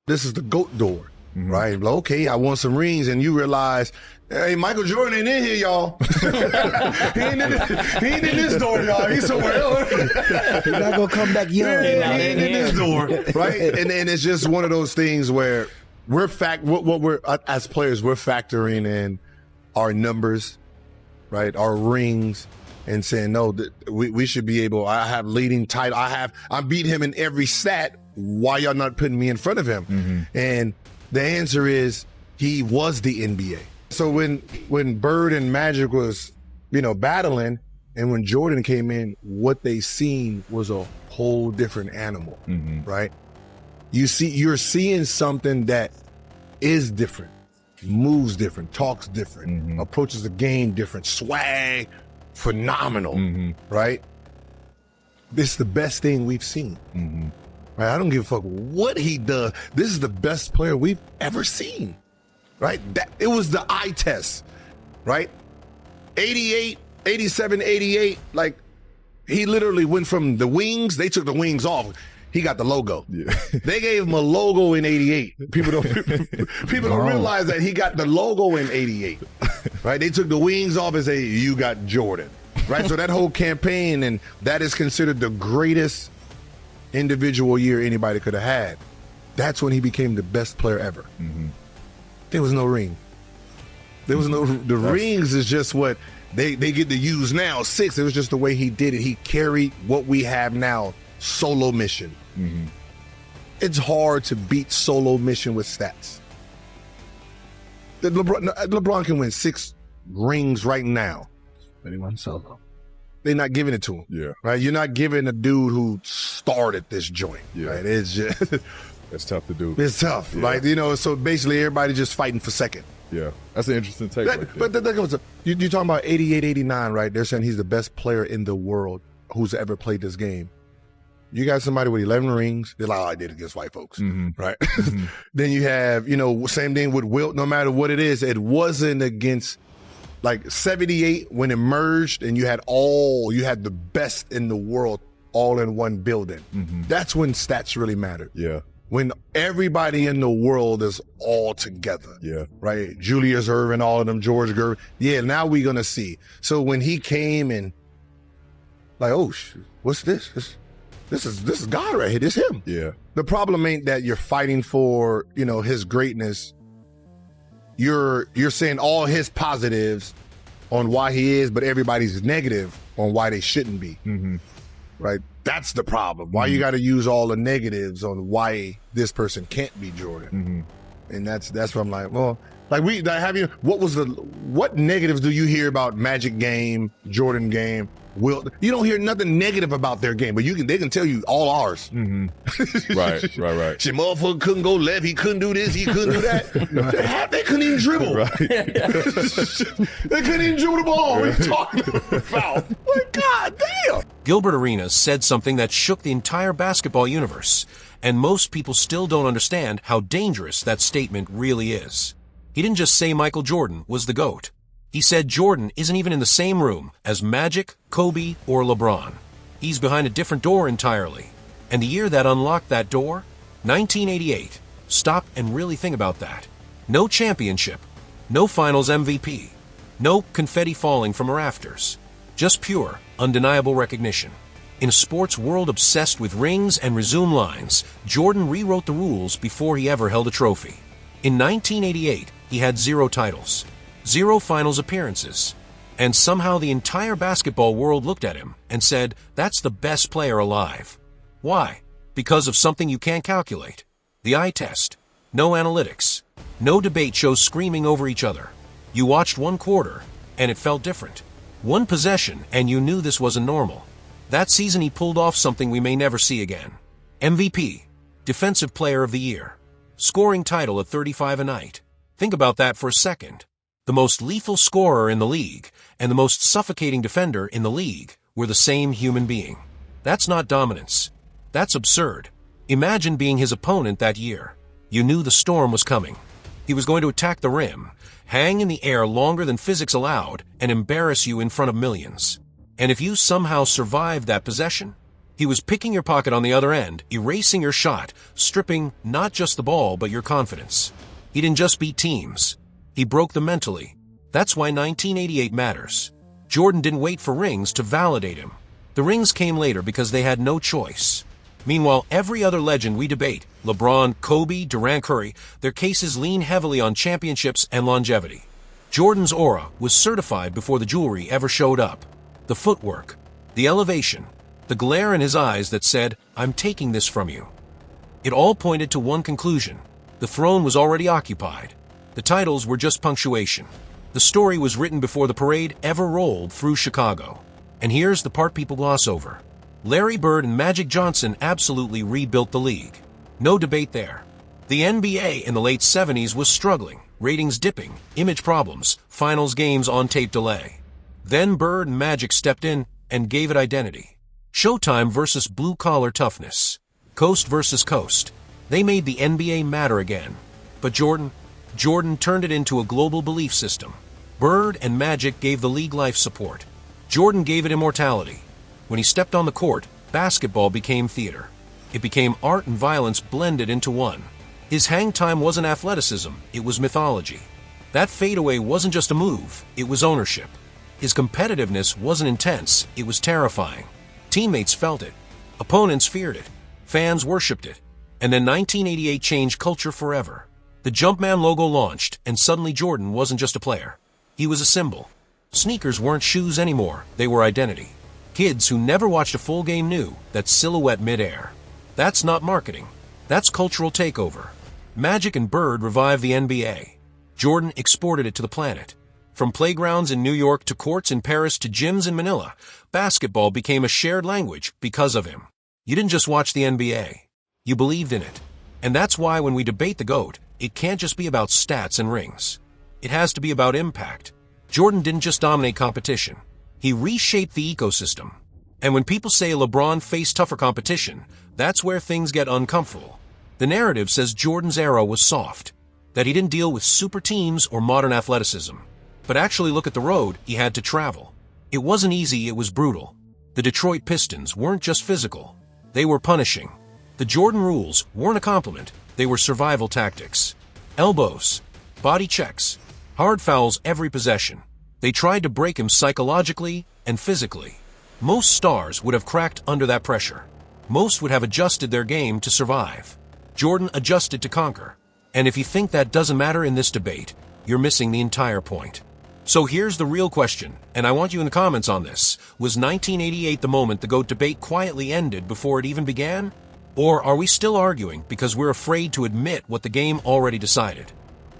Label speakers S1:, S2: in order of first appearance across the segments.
S1: This is the GOAT door, right? Like, okay, I want some rings, and you realize, hey, Michael Jordan ain't in here, y'all. he ain't in this door, y'all. He's somewhere else.
S2: He's not gonna come back young.
S1: He ain't in this door, right? And it's just one of those things where what we're as players, we're factoring in our numbers, right? Our rings, and saying no, that we should be able. I have leading title. I beat him in every stat. Why y'all not putting me in front of him? And the answer is he was the NBA. So when Bird and Magic was, battling, and when Jordan came in, what they seen was a whole different animal, right? You're seeing something that is different, moves different, talks different, approaches the game different, swag, phenomenal, right? This is the best thing we've seen. Right? I don't give a fuck what he does. This is the best player we've ever seen, right? It was the eye test, right? 88, 87, 88, like he literally went from the wings. They took the wings off. He got the logo. Yeah. They gave him a logo in 88. People don't realize that he got the logo in 88, right? They took the wings off and say, you got Jordan, right? So that whole campaign, and that is considered the greatest individual year anybody could have had. That's when he became the best player ever. There was no ring. The rings is just what they get to use now. 6, it was just the way he did it. He carried what we have now, solo mission. It's hard to beat solo mission with stats. LeBron can win 6 rings right now, but he won solo. They're not giving it to him. Yeah. Right? You're not giving a dude who started this joint. Yeah. Right? It's just
S3: it's tough to do.
S1: It's tough. Yeah. Right? So basically everybody just fighting for second.
S3: Yeah. That's an interesting take.
S1: But you're talking about 88, 89, right? They're saying he's the best player in the world who's ever played this game. You got somebody with 11 rings. They're like, oh, I did against white folks. Right? Then you have, same thing with Wilt. No matter what it is, it wasn't against like 78 when it merged and you had the best in the world all in one building. That's when stats really mattered.
S3: Yeah.
S1: When everybody in the world is all together. Yeah. Right? Julius Erving, all of them, George Gervin. Yeah, now we're going to see. So when he came and like, oh, what's this? This is God right here. This him.
S3: Yeah.
S1: The problem ain't that you're fighting for, his greatness. You're saying all his positives on why he is, but everybody's negative on why they shouldn't be. Right? That's the problem. Why you got to use all the negatives on why this person can't be Jordan. And that's what I'm like, well, what negatives do you hear about Magic game, Jordan game? You don't hear nothing negative about their game, but they can tell you all ours.
S3: Right.
S1: Your motherfucker couldn't go left, he couldn't do this, he couldn't do that. They couldn't even dribble.
S3: Right.
S1: They couldn't even dribble the ball. What are you talking about? Like, God damn.
S4: Gilbert Arenas said something that shook the entire basketball universe, and most people still don't understand how dangerous that statement really is. He didn't just say Michael Jordan was the GOAT. He said Jordan isn't even in the same room as Magic, Kobe, or LeBron. He's behind a different door entirely. And the year that unlocked that door? 1988. Stop and really think about that. No championship. No finals MVP. No confetti falling from rafters. Just pure, undeniable recognition. In a sports world obsessed with rings and resume lines, Jordan rewrote the rules before he ever held a trophy. In 1988, he had 0 titles. 0 finals appearances. And somehow the entire basketball world looked at him and said, that's the best player alive. Why? Because of something you can't calculate. The eye test. No analytics. No debate shows screaming over each other. You watched 1 quarter, and it felt different. 1 possession, and you knew this wasn't normal. That season he pulled off something we may never see again. MVP. Defensive Player of the Year. Scoring title at 35 a night. Think about that for a second. The most lethal scorer in the league and the most suffocating defender in the league were the same human being. That's not dominance. That's absurd. Imagine being his opponent that year. You knew the storm was coming. He was going to attack the rim, hang in the air longer than physics allowed, and embarrass you in front of millions. And if you somehow survived that possession, He was picking your pocket on the other end, erasing your shot, stripping not just the ball but your confidence. He didn't just beat teams. He broke them mentally. That's why 1988 matters. Jordan didn't wait for rings to validate him. The rings came later because they had no choice. Meanwhile, every other legend we debate, LeBron, Kobe, Durant, Curry, their cases lean heavily on championships and longevity. Jordan's aura was certified before the jewelry ever showed up. The footwork, the elevation, the glare in his eyes that said, "I'm taking this from you." It all pointed to one conclusion. The throne was already occupied. The titles were just punctuation. The story was written before the parade ever rolled through Chicago. And here's the part people gloss over. Larry Bird and Magic Johnson absolutely rebuilt the league. No debate there. The NBA in the late 70s was struggling, ratings dipping, image problems, finals games on tape delay. Then Bird and Magic stepped in and gave it identity. Showtime versus blue-collar toughness. Coast versus coast. They made the NBA matter again. But Jordan turned it into a global belief system. Bird and Magic gave the league life support. Jordan gave it immortality. When he stepped on the court, basketball became theater. It became art and violence blended into one. His hang time wasn't athleticism, it was mythology. That fadeaway wasn't just a move, it was ownership. His competitiveness wasn't intense, it was terrifying. Teammates felt it. Opponents feared it. Fans worshipped it. And then 1988 changed culture forever. The Jumpman logo launched, and suddenly Jordan wasn't just a player. He was a symbol. Sneakers weren't shoes anymore, they were identity. Kids who never watched a full game knew that silhouette midair. That's not marketing. That's cultural takeover. Magic and Bird revived the NBA. Jordan exported it to the planet. From playgrounds in New York to courts in Paris to gyms in Manila, basketball became a shared language because of him. You didn't just watch the NBA. You believed in it. And that's why when we debate the GOAT, it can't just be about stats and rings. It has to be about impact. Jordan didn't just dominate competition. He reshaped the ecosystem. And when people say LeBron faced tougher competition, that's where things get uncomfortable. The narrative says Jordan's era was soft, that he didn't deal with super teams or modern athleticism. But actually look at the road he had to travel. It wasn't easy, it was brutal. The Detroit Pistons weren't just physical. They were punishing. The Jordan rules weren't a compliment, they were survival tactics. Elbows, body checks, hard fouls every possession. They tried to break him psychologically and physically. Most stars would have cracked under that pressure. Most would have adjusted their game to survive. Jordan adjusted to conquer. And if you think that doesn't matter in this debate, you're missing the entire point. So here's the real question, and I want you in the comments on this. Was 1988 the moment the GOAT debate quietly ended before it even began? Or are we still arguing because we're afraid to admit what the game already decided?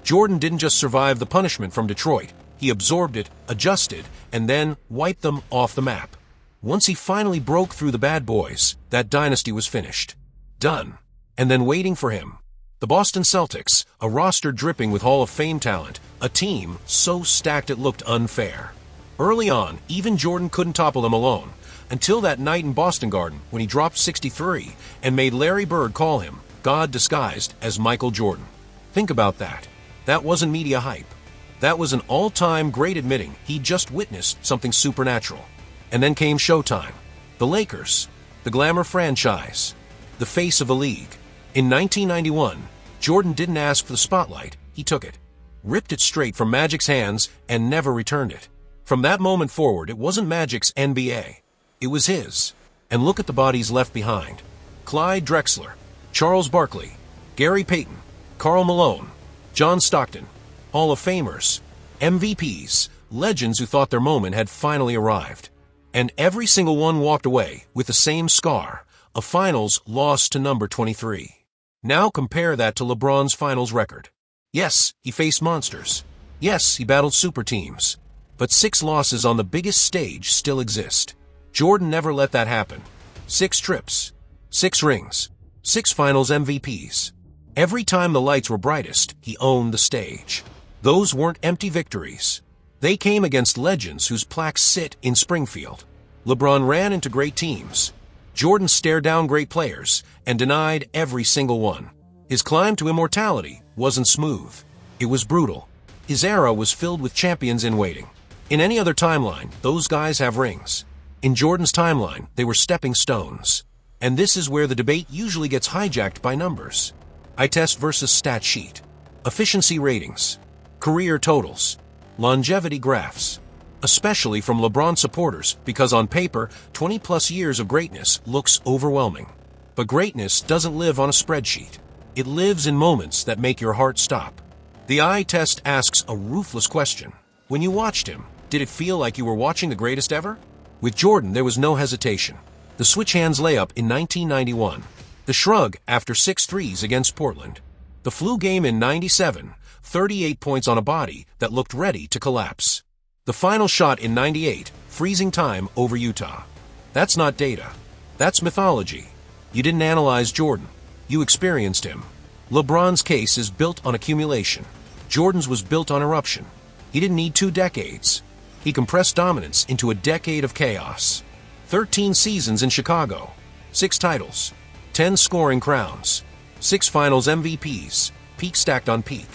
S4: Jordan didn't just survive the punishment from Detroit. He absorbed it, adjusted, and then wiped them off the map. Once he finally broke through the bad boys, that dynasty was finished. Done. And then waiting for him. The Boston Celtics, a roster dripping with Hall of Fame talent, a team so stacked it looked unfair. Early on, even Jordan couldn't topple them alone, until that night in Boston Garden when he dropped 63 and made Larry Bird call him God disguised as Michael Jordan. Think about that. That wasn't media hype. That was an all-time great admitting he'd just witnessed something supernatural. And then came Showtime. The Lakers, the glamour franchise, the face of the league. In 1991, Jordan didn't ask for the spotlight, he took it. Ripped it straight from Magic's hands and never returned it. From that moment forward, it wasn't Magic's NBA. It was his. And look at the bodies left behind. Clyde Drexler, Charles Barkley, Gary Payton, Karl Malone, John Stockton, Hall of Famers, MVPs, legends who thought their moment had finally arrived. And every single one walked away with the same scar, a finals loss to number 23. Now compare that to LeBron's finals record. Yes, he faced monsters. Yes, he battled super teams. But 6 losses on the biggest stage still exist. Jordan never let that happen. 6 trips, 6 rings, 6 finals MVPs. Every time the lights were brightest, he owned the stage. Those weren't empty victories. They came against legends whose plaques sit in Springfield. LeBron ran into great teams. Jordan stared down great players and denied every single one. His climb to immortality wasn't smooth. It was brutal. His era was filled with champions in waiting. In any other timeline, those guys have rings. In Jordan's timeline, they were stepping stones. And this is where the debate usually gets hijacked by numbers. Eye test versus stat sheet. Efficiency ratings. Career totals. Longevity graphs. Especially from LeBron supporters, because on paper, 20-plus years of greatness looks overwhelming. But greatness doesn't live on a spreadsheet. It lives in moments that make your heart stop. The eye test asks a ruthless question. When you watched him, did it feel like you were watching the greatest ever? With Jordan, there was no hesitation. The switch hands layup in 1991. The shrug after 6 threes against Portland. The flu game in 97, 38 points on a body that looked ready to collapse. The final shot in 98, freezing time over Utah. That's not data. That's mythology. You didn't analyze Jordan. You experienced him. LeBron's case is built on accumulation. Jordan's was built on eruption. He didn't need 2 decades. He compressed dominance into a decade of chaos. 13 seasons in Chicago. 6 titles. 10 scoring crowns. 6 finals MVPs. Peak stacked on peak.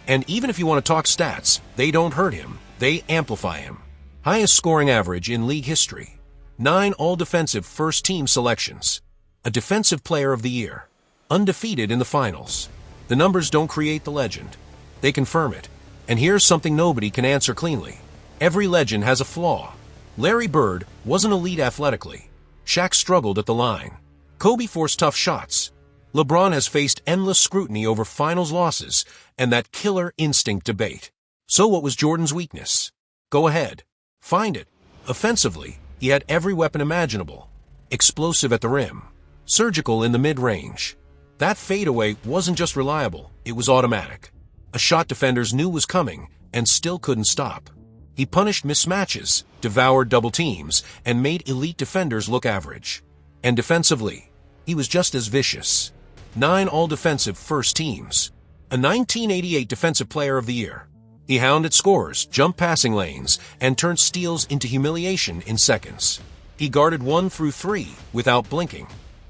S4: And even if you want to talk stats, they don't hurt him. They amplify him. Highest scoring average in league history. 9 all-defensive first-team selections. A defensive player of the year. Undefeated in the finals. The numbers don't create the legend. They confirm it. And here's something nobody can answer cleanly. Every legend has a flaw. Larry Bird wasn't elite athletically. Shaq struggled at the line. Kobe forced tough shots. LeBron has faced endless scrutiny over finals losses and that killer instinct debate. So what was Jordan's weakness? Go ahead. Find it. Offensively, he had every weapon imaginable. Explosive at the rim. Surgical in the mid-range. That fadeaway wasn't just reliable, it was automatic. A shot defenders knew was coming and still couldn't stop. He punished mismatches, devoured double teams, and made elite defenders look average. And defensively, he was just as vicious. 9 all-defensive first teams. A 1988 Defensive Player of the Year. He hounded scorers, jumped passing lanes, and turned steals into humiliation in seconds. He guarded 1 through 3 without blinking.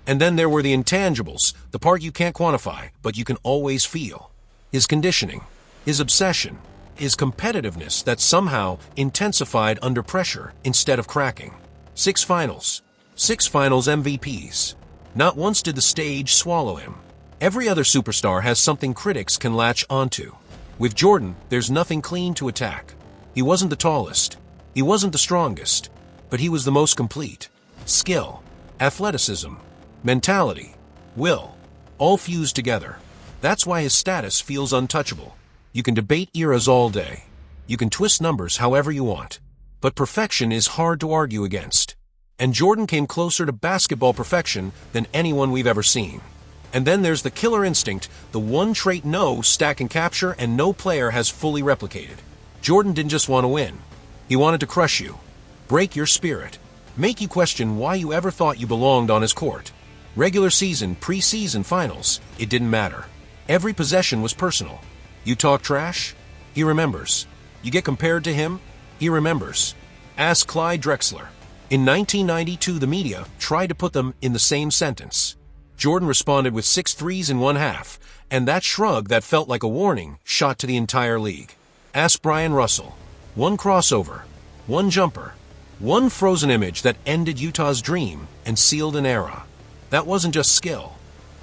S4: And then there were the intangibles, the part you can't quantify, but you can always feel. His conditioning, his obsession, his competitiveness that somehow intensified under pressure instead of cracking. 6 finals. 6 finals MVPs. Not once did the stage swallow him. Every other superstar has something critics can latch onto. With Jordan, there's nothing clean to attack. He wasn't the tallest. He wasn't the strongest. But he was the most complete. Skill, athleticism, mentality, will, all fused together. That's why his status feels untouchable. You can debate eras all day. You can twist numbers however you want. But perfection is hard to argue against. And Jordan came closer to basketball perfection than anyone we've ever seen. And then there's the killer instinct, the one trait no stack and capture and no player has fully replicated. Jordan didn't just want to win. He wanted to crush you, break your spirit, make you question why you ever thought you belonged on his court. Regular season, preseason, finals, it didn't matter. Every possession was personal. You talk trash? He remembers. You get compared to him? He remembers. Ask Clyde Drexler. In 1992, the media tried to put them in the same sentence. Jordan responded with 6 threes in one half, and that shrug that felt like a warning shot to the entire league. Ask Brian Russell. 1 crossover, 1 jumper, 1 frozen image that ended Utah's dream and sealed an era. That wasn't just skill.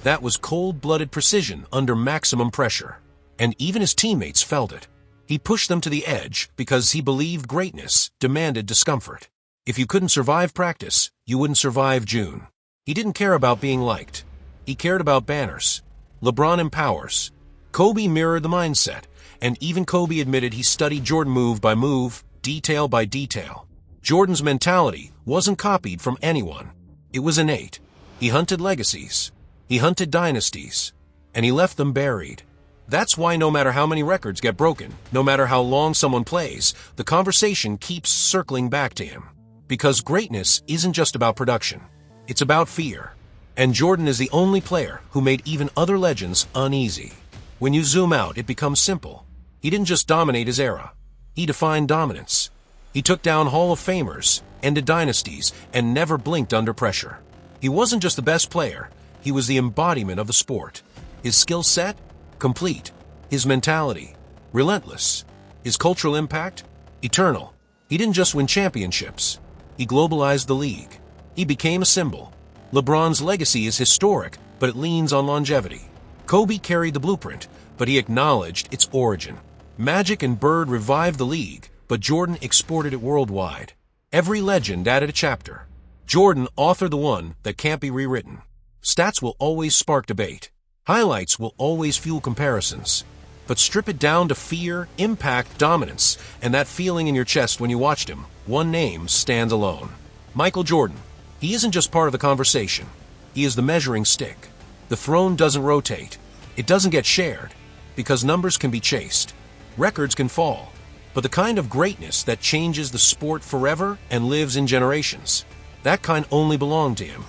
S4: That was cold-blooded precision under maximum pressure. And even his teammates felt it. He pushed them to the edge because he believed greatness demanded discomfort. If you couldn't survive practice, you wouldn't survive June. He didn't care about being liked. He cared about banners. LeBron empowers. Kobe mirrored the mindset, and even Kobe admitted he studied Jordan move by move, detail by detail. Jordan's mentality wasn't copied from anyone. It was innate. He hunted legacies. He hunted dynasties. And he left them buried. That's why no matter how many records get broken, no matter how long someone plays, the conversation keeps circling back to him. Because greatness isn't just about production. It's about fear. And Jordan is the only player who made even other legends uneasy. When you zoom out, it becomes simple. He didn't just dominate his era. He defined dominance. He took down Hall of Famers, ended dynasties, and never blinked under pressure. He wasn't just the best player. He was the embodiment of the sport. His skill set? Complete. His mentality? Relentless. His cultural impact? Eternal. He didn't just win championships. He globalized the league. He became a symbol. LeBron's legacy is historic, but it leans on longevity. Kobe carried the blueprint, but he acknowledged its origin. Magic and Bird revived the league, but Jordan exported it worldwide. Every legend added a chapter. Jordan authored the one that can't be rewritten. Stats will always spark debate. Highlights will always fuel comparisons. But strip it down to fear, impact, dominance, and that feeling in your chest when you watched him. One name stands alone. Michael Jordan. He isn't just part of the conversation. He is the measuring stick. The throne doesn't rotate. It doesn't get shared, because numbers can be chased. Records can fall. But the kind of greatness that changes the sport forever and lives in generations, that kind only belonged to him.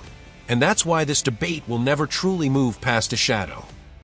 S4: And that's why this debate will never truly move past his shadow.